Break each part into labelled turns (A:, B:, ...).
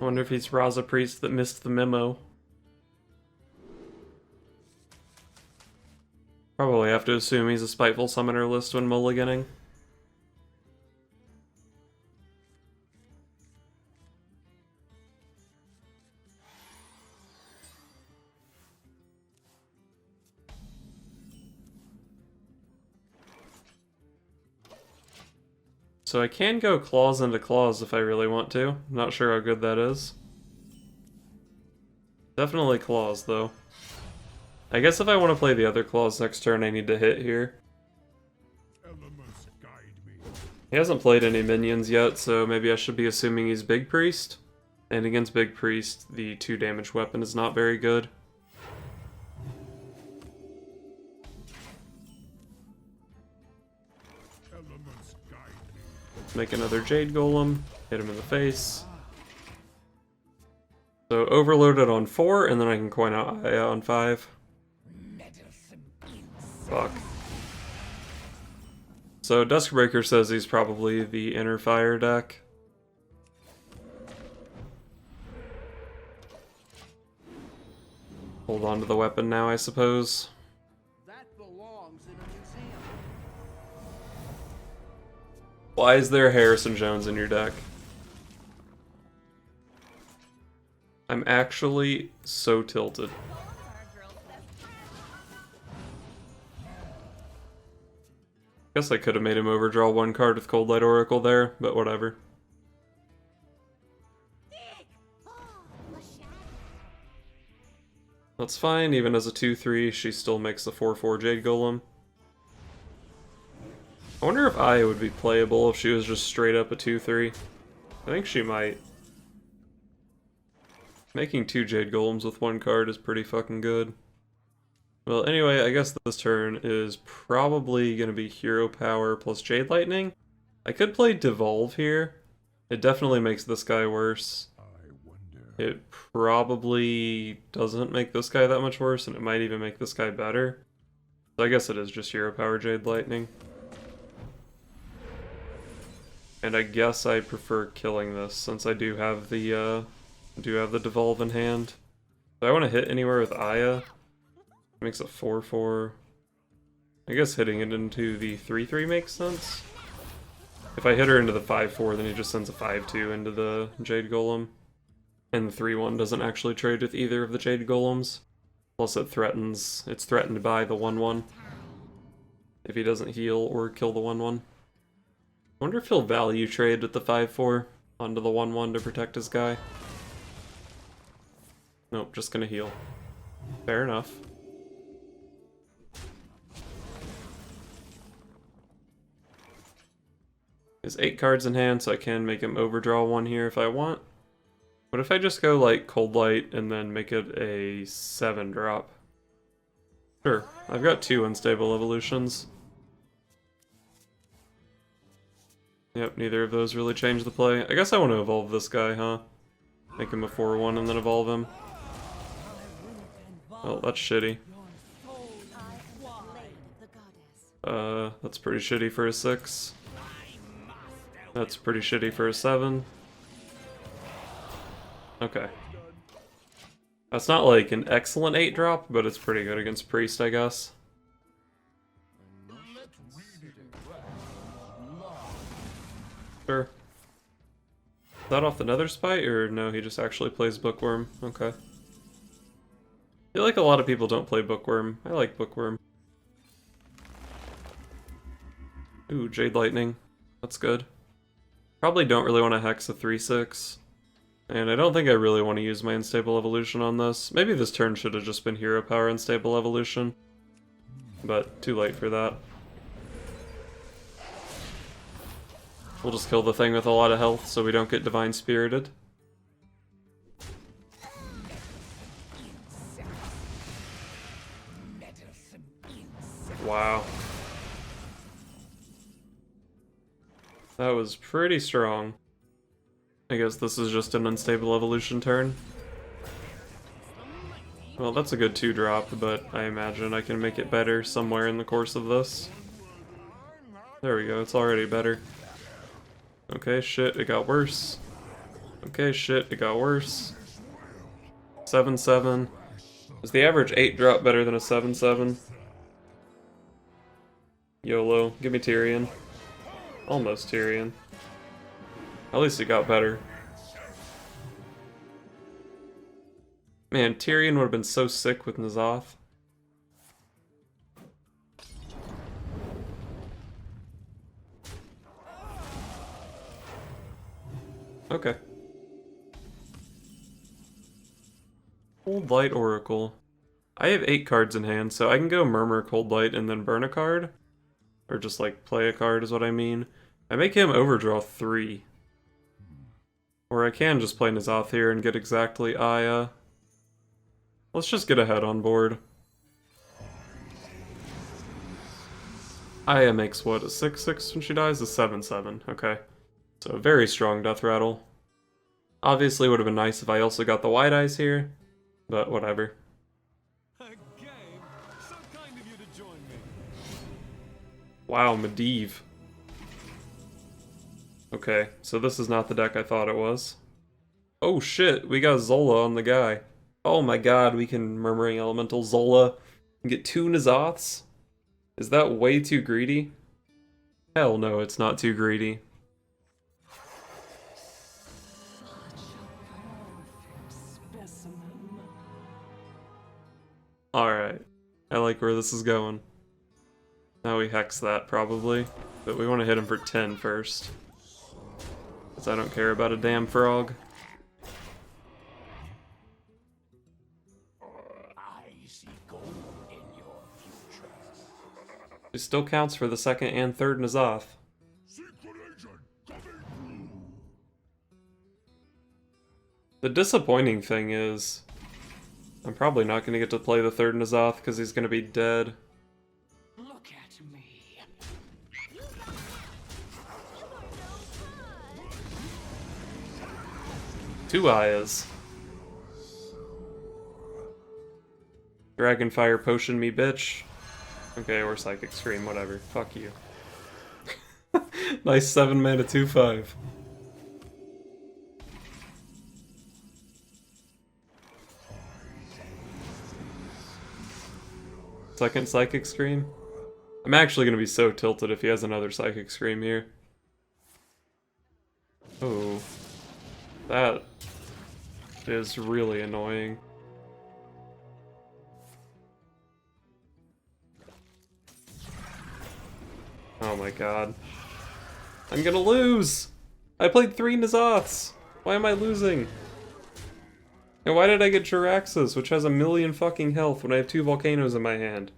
A: I wonder if he's Raza Priest that missed the memo. Probably have to assume he's a Spiteful Summoner list when mulliganing. So I can go claws into claws if I really want to. I'm not sure how good that is. Definitely claws, though. I guess if I want to play the other claws next turn, I need to hit here. He hasn't played any minions yet, so maybe I should be assuming he's Big Priest. And against Big Priest, the 2 damage weapon is not very good. Make another Jade Golem, hit him in the face. So overloaded on 4, and then I can coin out Aya on 5. Fuck. So Duskbreaker says he's probably the Inner Fire deck. Hold on to the weapon now, I suppose. Why is there Harrison Jones in your deck? I'm actually so tilted. Guess I could have made him overdraw 1 card with Cold Light Oracle there, but whatever. That's fine, even as a 2-3, she still makes the 4-4 Jade Golem. I wonder if Aya would be playable if she was just straight up a 2-3. I think she might. Making 2 Jade Golems with 1 card is pretty fucking good. Well, anyway, I guess this turn is probably going to be Hero Power plus Jade Lightning. I could play Devolve here. It definitely makes this guy worse. It probably doesn't make this guy that much worse, and it might even make this guy better. So I guess it is just Hero Power Jade Lightning. And I guess I prefer killing this, since I do have the Devolve in hand. Do I want to hit anywhere with Aya? Makes it 4-4. I guess hitting it into the 3-3 makes sense. If I hit her into the 5-4, then he just sends a 5-2 into the Jade Golem. And the 3-1 doesn't actually trade with either of the Jade Golems. Plus it's threatened by the 1-1. If he doesn't heal or kill the 1-1. I wonder if he'll value trade with the 5-4 onto the 1-1 to protect his guy. Nope, just gonna heal. Fair enough. He has 8 cards in hand, so I can make him overdraw 1 here if I want. What if I just go like Cold Light and then make it a 7 drop? Sure, I've got 2 unstable evolutions. Yep, neither of those really change the play. I guess I want to evolve this guy, huh? Make him a 4-1 and then evolve him. Well, that's shitty. That's pretty shitty for a 6. That's pretty shitty for a 7. Okay. That's not like an excellent 8 drop, but it's pretty good against Priest, I guess. Sure. Is that off the Nether Spite, or no, he just actually plays Bookworm? Okay. I feel like a lot of people don't play Bookworm. I like Bookworm. Ooh, Jade Lightning. That's good. Probably don't really want to hex a 3-6. And I don't think I really want to use my Unstable Evolution on this. Maybe this turn should have just been Hero Power Unstable Evolution. But too late for that. We'll just kill the thing with a lot of health so we don't get Divine Spirited. Wow. That was pretty strong. I guess this is just an Unstable Evolution turn. Well, that's a good 2-drop, but I imagine I can make it better somewhere in the course of this. There we go, it's already better. Okay, shit, it got worse. Okay, shit, it got worse. 7-7. Is the average 8 drop better than a 7-7? YOLO. Give me Tyrion. Almost Tyrion. At least it got better. Man, Tyrion would have been so sick with N'Zoth. Okay. Cold Light Oracle. I have 8 cards in hand, so I can go Murmur, Cold Light, and then burn a card. Or just, like, play a card is what I mean. I make him overdraw 3. Or I can just play N'Zoth here and get exactly Aya. Let's just get ahead on board. Aya makes what, a 6-6 when she dies? A 7-7, okay. So a very strong Death Rattle. Obviously would have been nice if I also got the White Eyes here, but whatever.
B: So kind of you to join me.
A: Wow, Medivh. Okay, so this is not the deck I thought it was. Oh shit, we got Zola on the guy. Oh my god, we can Murmuring Elemental Zola and get 2 N'Zoths? Is that way too greedy? Hell no, it's not too greedy. Alright, I like where this is going. Now we hex that, probably. But we want to hit him for 10 first. Because I don't care about a damn frog. It still counts for the second and third N'Zoth. The disappointing thing is, I'm probably not going to get to play the third N'Zoth because he's going to be dead.
C: Look at me.
A: 2 Ayas. Dragonfire potion me, bitch. Okay, or Psychic Scream, whatever. Fuck you. Nice 7 mana 2/5. Second Psychic Scream? I'm actually gonna be so tilted if he has another Psychic Scream here. Oh. That is really annoying. Oh my god. I'm gonna lose! I played 3 N'Zoths! Why am I losing? And why did I get Jiraxxus, which has 1,000,000 fucking health when I have 2 Volcanoes in my hand?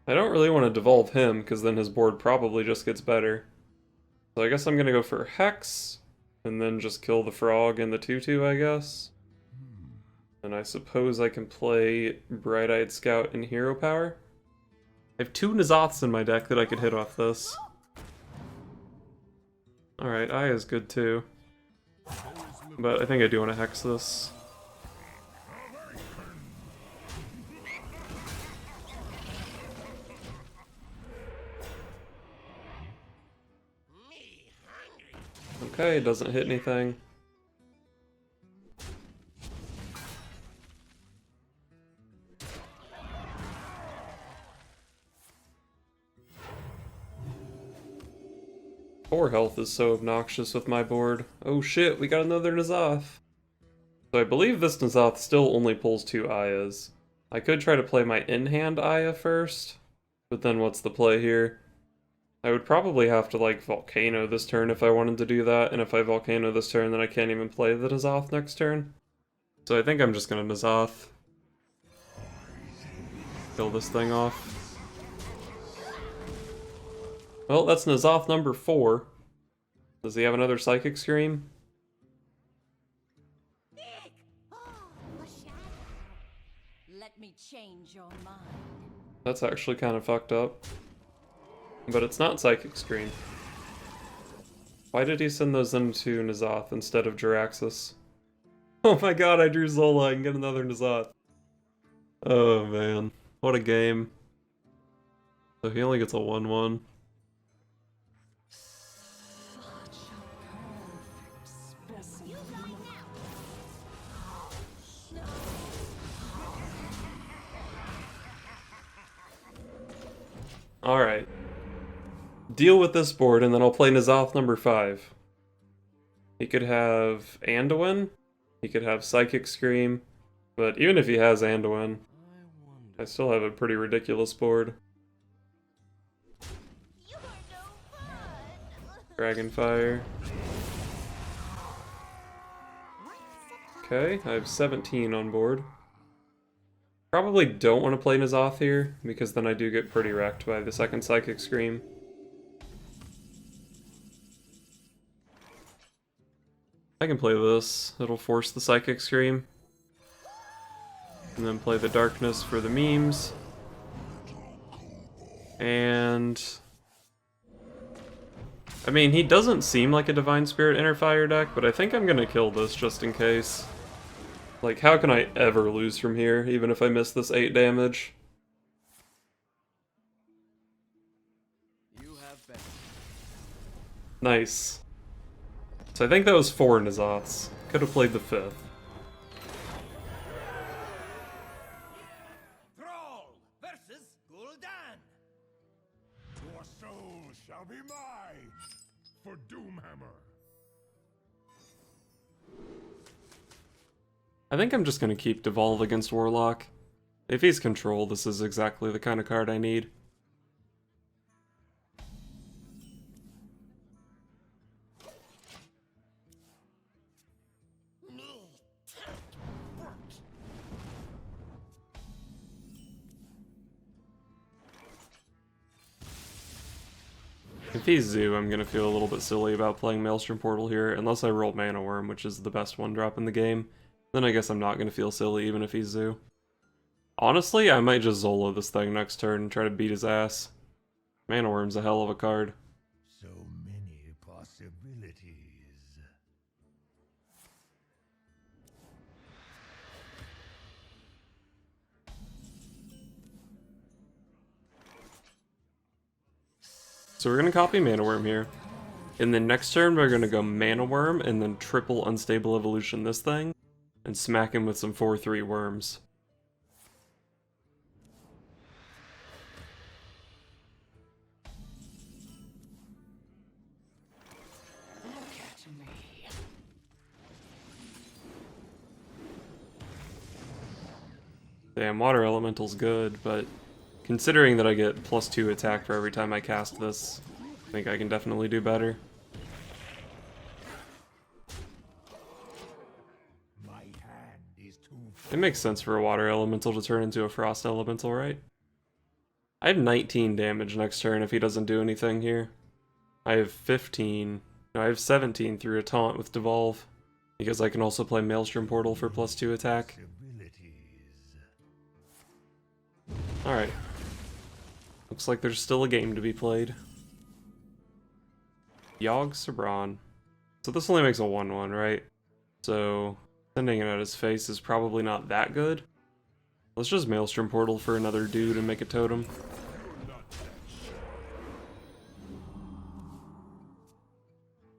A: I don't really want to devolve him, because then his board probably just gets better. So I guess I'm gonna go for Hex, and then just kill the frog and the 2/2, I guess. And I suppose I can play Bright-Eyed Scout and Hero Power. I have 2 N'Zoths in my deck that I could hit off this. Alright, Aya's good too. But I think I do want to Hex this. Okay, doesn't hit anything. Poor health is so obnoxious with my board. Oh shit, we got another N'Zoth. So I believe this N'Zoth still only pulls 2 Ayas. I could try to play my in-hand Aya first, but then what's the play here? I would probably have to like Volcano this turn if I wanted to do that, and if I Volcano this turn then I can't even play the N'Zoth next turn. So I think I'm just gonna N'Zoth. Kill this thing off. Well, that's N'Zoth number 4. Does he have another Psychic Scream?
C: Let me change your mind.
A: That's actually kind of fucked up. But it's not Psychic Scream. Why did he send those into N'Zoth instead of Jiraxxus? Oh my god, I drew Zola and get another N'Zoth. Oh man, what a game. So he only gets a 1/1. Alright. Deal with this board, and then I'll play N'Zoth number 5. He could have Anduin. He could have Psychic Scream. But even if he has Anduin, I still have a pretty ridiculous board. Dragonfire. Okay, I have 17 on board. Probably don't want to play N'Zoth here, because then I do get pretty wrecked by the second Psychic Scream. I can play this. It'll force the Psychic Scream. And then play the Darkness for the memes. And... I mean, he doesn't seem like a Divine Spirit Inner Fire deck, but I think I'm gonna kill this just in case. Like, how can I ever lose from here, even if I miss this 8 damage? Nice. So I think that was 4 N'Zoths. Could have played the 5th.
B: Thrall versus Gul'dan. Your soul shall be mine for Doomhammer.
A: I think I'm just gonna keep Devolve against Warlock. If he's control, this is exactly the kind of card I need. If he's Zoo, I'm gonna feel a little bit silly about playing Maelstrom Portal here, unless I roll Mana Worm, which is the best one drop in the game. Then I guess I'm not gonna feel silly even if he's Zoo. Honestly, I might just Zola this thing next turn and try to beat his ass. Mana Worm's a hell of a card.
B: So many possibilities.
A: So we're gonna copy Mana Worm here. In the next turn, we're gonna go Mana Worm and then triple Unstable Evolution this thing, and smack him with some 4/3 worms.
C: Look at me.
A: Damn, Water Elemental's good, but considering that I get +2 attack for every time I cast this, I think I can definitely do better.
B: My hand is too
A: It makes sense for a Water Elemental to turn into a Frost Elemental, right? I have 19 damage next turn if he doesn't do anything here. I have 15. No, I have 17 through a taunt with Devolve, because I can also play Maelstrom Portal for +2 attack. Alright. Looks like there's still a game to be played. Yogg-Saron. So this only makes a 1/1, right? So sending it at his face is probably not that good. Let's just Maelstrom Portal for another dude and make a totem.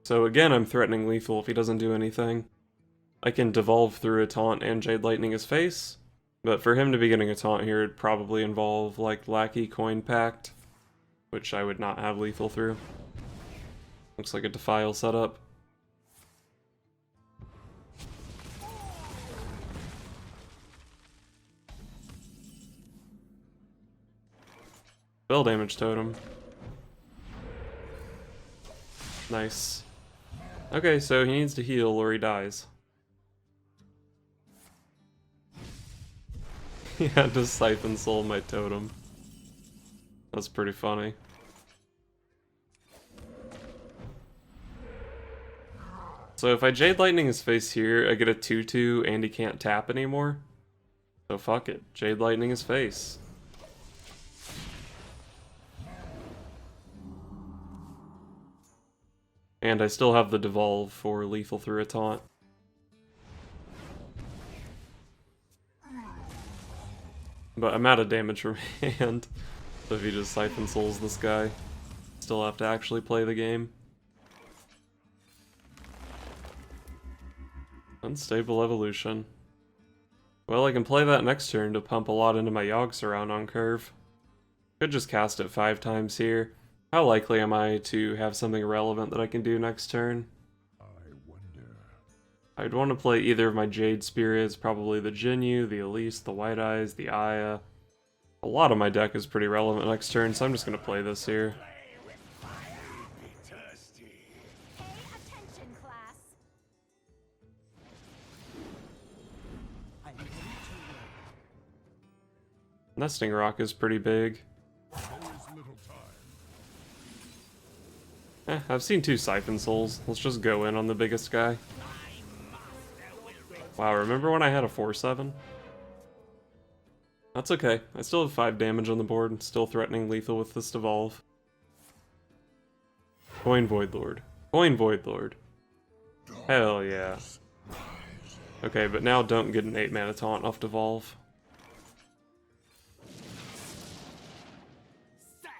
A: So again, I'm threatening lethal if he doesn't do anything. I can Devolve through a taunt and Jade Lightning his face, but for him to be getting a taunt here, it'd probably involve, like, Lackey Coin Pact, which I would not have lethal through. Looks like a Defile setup. Spell damage totem. Nice. Okay, so he needs to heal or he dies. He had to Siphon Soul my totem. That's pretty funny. So if I Jade Lightning his face here, I get a 2/2 and he can't tap anymore. So fuck it, Jade Lightning his face. And I still have the Devolve for lethal through a taunt. But I'm out of damage from hand, so if he just Siphon Souls this guy, still have to actually play the game. Unstable Evolution. Well, I can play that next turn to pump a lot into my Yogg-Saron on curve. Could just cast it 5 times here. How likely am I to have something relevant that I can do next turn?
B: I wonder.
A: I'd want to play either of my Jade Spirits, probably the Jinyu, the Elise, the White Eyes, the Aya. A lot of my deck is pretty relevant next turn, so I'm just going to play this here.
B: Be thirsty.
D: Pay attention, class.
A: Nesting Rock is pretty big.
B: There is little time.
A: I've seen 2 Siphon Souls. Let's just go in on the biggest guy. Wow, remember when I had a 4/7? That's okay. I still have 5 damage on the board, still threatening lethal with this Devolve. Coin Void Lord. Coin Void Lord. Hell yeah. Okay, but now don't get an 8 mana taunt off Devolve.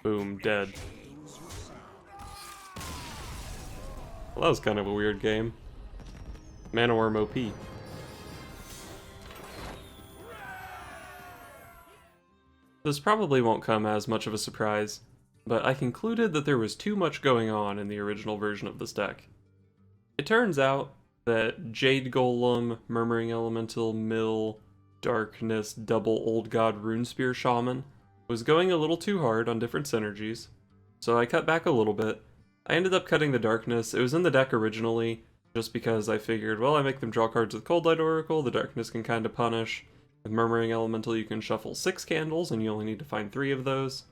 A: Boom, dead. Well, that was kind of a weird game. Mana Worm OP. This probably won't come as much of a surprise, but I concluded that there was too much going on in the original version of this deck. It turns out that Jade Golem, Murmuring Elemental, Mill, Darkness, double Old God Runespear Shaman was going a little too hard on different synergies, so I cut back a little bit. I ended up cutting the Darkness. It was in the deck originally, just because I figured, well, I make them draw cards with Cold Light Oracle, the Darkness can kind of punish. With Murmuring Elemental, you can shuffle 6 candles, and you only need to find 3 of those.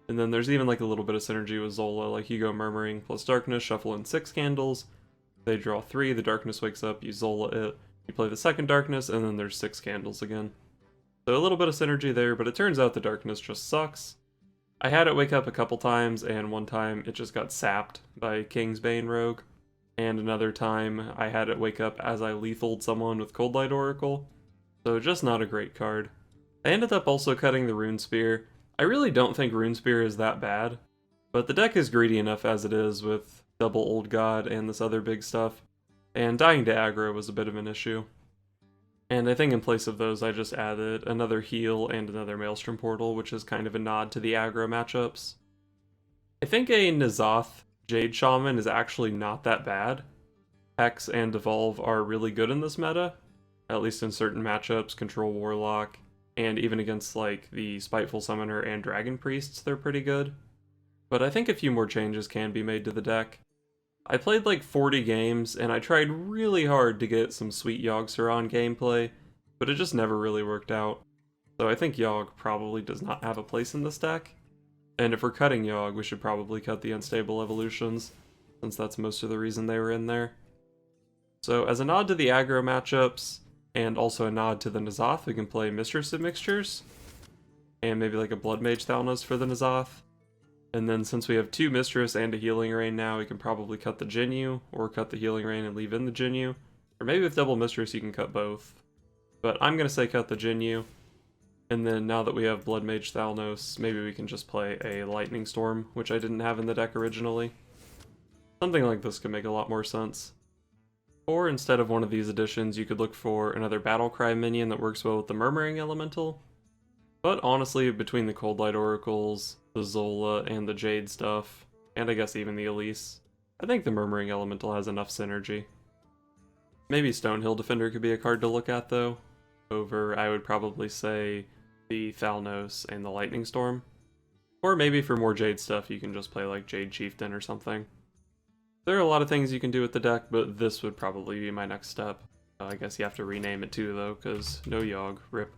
A: And then there's even like a little bit of synergy with Zola, like you go Murmuring plus Darkness, shuffle in 6 candles, they draw 3, the Darkness wakes up, you Zola it, you play the second Darkness, and then there's 6 candles again. So a little bit of synergy there, but it turns out the Darkness just sucks. I had it wake up a couple times, and one time it just got sapped by Kingsbane Rogue. And another time I had it wake up as I lethaled someone with Cold Light Oracle. So just not a great card. I ended up also cutting the Runespear. I really don't think Runespear is that bad, but the deck is greedy enough as it is with double Old God and this other big stuff, and dying to aggro was a bit of an issue. And I think in place of those I just added another heal and another Maelstrom Portal, which is kind of a nod to the aggro matchups. I think a N'Zoth Jade Shaman is actually not that bad. Hex and Devolve are really good in this meta, at least in certain matchups, control Warlock, and even against like the Spiteful Summoner and Dragon Priests, they're pretty good. But I think a few more changes can be made to the deck. I played like 40 games, and I tried really hard to get some sweet Yogg-Saron gameplay, but it just never really worked out. So I think Yogg probably does not have a place in this deck. And if we're cutting Yogg, we should probably cut the Unstable Evolutions, since that's most of the reason they were in there. So as a nod to the aggro matchups, and also a nod to the N'Zoth, we can play Mistress of Mixtures, and maybe like a Blood Mage Thalnos for the N'Zoth. And then since we have 2 Mistress and a Healing Rain now, we can probably cut the Jinyu, or cut the Healing Rain and leave in the Jinyu. Or maybe with double Mistress you can cut both. But I'm going to say cut the Jinyu. And then now that we have Blood Mage Thalnos, maybe we can just play a Lightning Storm, which I didn't have in the deck originally. Something like this could make a lot more sense. Or instead of one of these additions, you could look for another Battlecry minion that works well with the Murmuring Elemental. But honestly, between the Cold Light Oracles, the Zola, and the Jade stuff, and I guess even the Elise, I think the Murmuring Elemental has enough synergy. Maybe Stonehill Defender could be a card to look at though, over I would probably say the Thalnos and the Lightning Storm. Or maybe for more Jade stuff you can just play like Jade Chieftain or something. There are a lot of things you can do with the deck, but this would probably be my next step. I guess you have to rename it too though, because no Yogg, rip.